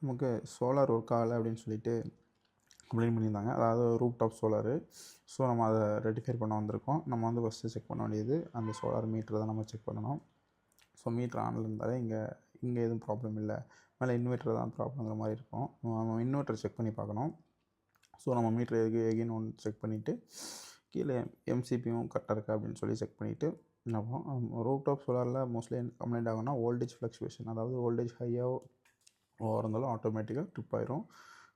நமக்கு solar work ஆகலை அப்படின்னு சொல்லிட்டு கம்ப்ளைண்ட் பண்ணியிருந்தாங்க. அதாவது ரூப் டாப் சோலாரு. ஸோ நம்ம அதை ரெக்டிஃபை பண்ண வந்திருக்கோம். நம்ம வந்து ஃபஸ்ட்டு செக் பண்ண வேண்டியது அந்த சோலார் மீட்ரு தான் நம்ம செக் பண்ணணும். ஸோ மீட்ரு ஆனில் இருந்தாலே இங்கே எதுவும் ப்ராப்ளம் இல்லை, மேலே இன்வெர்ட்டர் தான் ப்ராப்ளங்கிற மாதிரி இருக்கும். நம்ம இன்வெர்ட்டர் செக் பண்ணி பார்க்கணும். ஸோ நம்ம மீட்ரு எகைன் ஒன்று செக் பண்ணிவிட்டு கீழே எம்சிபியும் கரெக்டாக இருக்கா அப்படின்னு சொல்லி செக் பண்ணிவிட்டு என்ன பண்ணுவோம். ரூப் டாப் சோலாரில் மோஸ்ட்லி கம்ப்ளைண்ட் ஆகும்னா வோல்டேஜ் ஃப்ளக்சுவேஷன், அதாவது வோல்டேஜ் ஹையாக இருந்தாலும் ஆட்டோமேட்டிக்காக ட்ரிப் ஆயிரும்.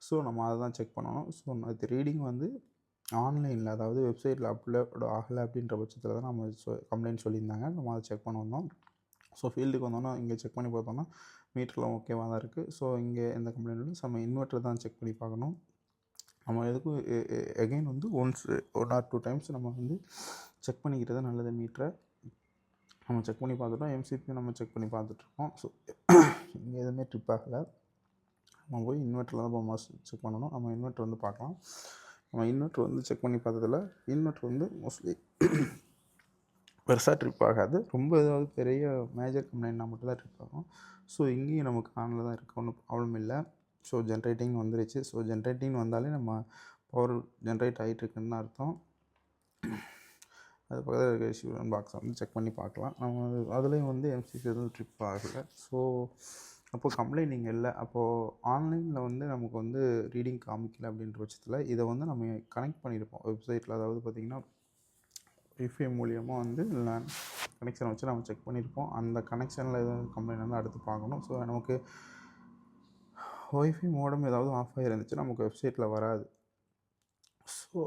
ஸோ நம்ம அதை தான் செக் பண்ணணும். ஸோ அது ரீடிங் வந்து ஆன்லைனில், அதாவது வெப்சைட்டில் அப்லோட் ஆகலை அப்படின்ற பட்சத்தில் தான் நம்ம கம்ப்ளைண்ட் சொல்லியிருந்தாங்க. நம்ம அதை செக் பண்ண வந்தோம். ஸோ ஃபீல்டுக்கு வந்தோன்னா இங்கே செக் பண்ணி பார்த்தோன்னா மீட்டர்லாம் ஓகேவாக தான் இருக்குது. ஸோ இங்கே எந்த கம்ப்ளைண்ட் இல்லை. நம்ம இன்வெர்ட்டர் தான் செக் பண்ணி பார்க்கணும். நம்ம எதுக்கும் எகைன் வந்து ஒன்ஸ் 1 or 2 டைம்ஸ் நம்ம வந்து செக் பண்ணிக்கிறது நல்லது. மீட்டரை நம்ம செக் பண்ணி பார்த்துட்டோம். எம்சிபியும் நம்ம செக் பண்ணி பார்த்துட்ருக்கோம். ஸோ இங்கே எதுவுமே ட்ரிப் ஆகலை. நம்ம போய் இன்வெர்ட்டரில் தான் இப்போ செக் பண்ணணும். நம்ம இன்வெர்ட்டர் வந்து பார்க்கலாம். நம்ம இன்வெர்ட்டர் வந்து செக் பண்ணி பார்த்ததில் இன்வெர்ட்டர் வந்து மோஸ்ட்லி பெருசாக ட்ரிப் ஆகாது. ரொம்ப ஏதாவது பெரிய மேஜர் கம்ப்ளைண்ட்னா மட்டும் தான் ட்ரிப் ஆகும். ஸோ இங்கேயும் நமக்கு ஆனில் தான் இருக்குது, ஒன்றும் ப்ராப்ளம் இல்லை. ஸோ ஜென்ரேட்டிங் வந்துருச்சு. ஸோ ஜென்ரேட்டிங் வந்தாலே நம்ம பவர் ஜென்ரேட் ஆகிட்டுருக்குன்னு தான் அர்த்தம். அது பக்கத்தில் இருக்கிற இஷ்யூரன் பாக்ஸை வந்து செக் பண்ணி பார்க்கலாம். நம்ம அதுலேயும் வந்து எம்சிபி எதுவும் ட்ரிப் ஆகலை. ஸோ அப்போது கம்ப்ளைண்ட் இங்கே இல்லை. அப்போது ஆன்லைனில் வந்து நமக்கு வந்து ரீடிங் காமிக்கல அப்படின்ற பட்சத்தில் இதை வந்து நம்ம கனெக்ட் பண்ணியிருப்போம் வெப்சைட்டில். அதாவது பார்த்திங்கன்னா வைஃபை மூலியமாக வந்து கனெக்ஷனை வச்சு நம்ம செக் பண்ணியிருப்போம். அந்த கனெக்ஷனில் எதாவது கம்ப்ளைண்ட் வந்து அடுத்து பார்க்கணும். ஸோ நமக்கு ஒய்ஃபை மோடம் ஏதாவது ஆஃப் ஆகிருந்துச்சுன்னா நமக்கு வெப்சைட்டில் வராது. ஸோ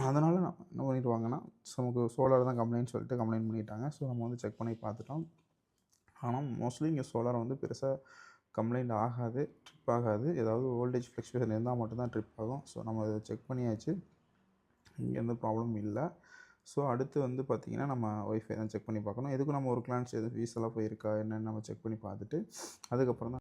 அதனால் என்ன பண்ணிடுவாங்கன்னா, நமக்கு சோலார் தான் கம்ப்ளைண்ட் சொல்லிட்டு கம்ப்ளைண்ட் பண்ணிட்டாங்க. ஸோ நம்ம வந்து செக் பண்ணி பார்த்துட்டோம். ஆனால் மோஸ்ட்லி இங்கே சோலார் வந்து பெருசாக கம்ப்ளைண்ட் ஆகாது, ட்ரிப் ஆகாது. ஏதாவது வோல்டேஜ் ஃப்ளக்சுவேஷன் இருந்தால் மட்டும்தான் ட்ரிப் ஆகும். ஸோ நம்ம அதை செக் பண்ணியாச்சு, இங்கே எந்த ப்ராப்ளமும் இல்லை. ஸோ அடுத்து வந்து பார்த்திங்கன்னா நம்ம ஒய்ஃபை தான் செக் பண்ணி பார்க்கணும். எதுக்கும் நம்ம ஒரு கிளான்ஸ் எதுவும் ஃபீஸ் எல்லாம் போயிருக்கா என்னென்னு நம்ம செக் பண்ணி பார்த்துட்டு அதுக்கப்புறம் தான்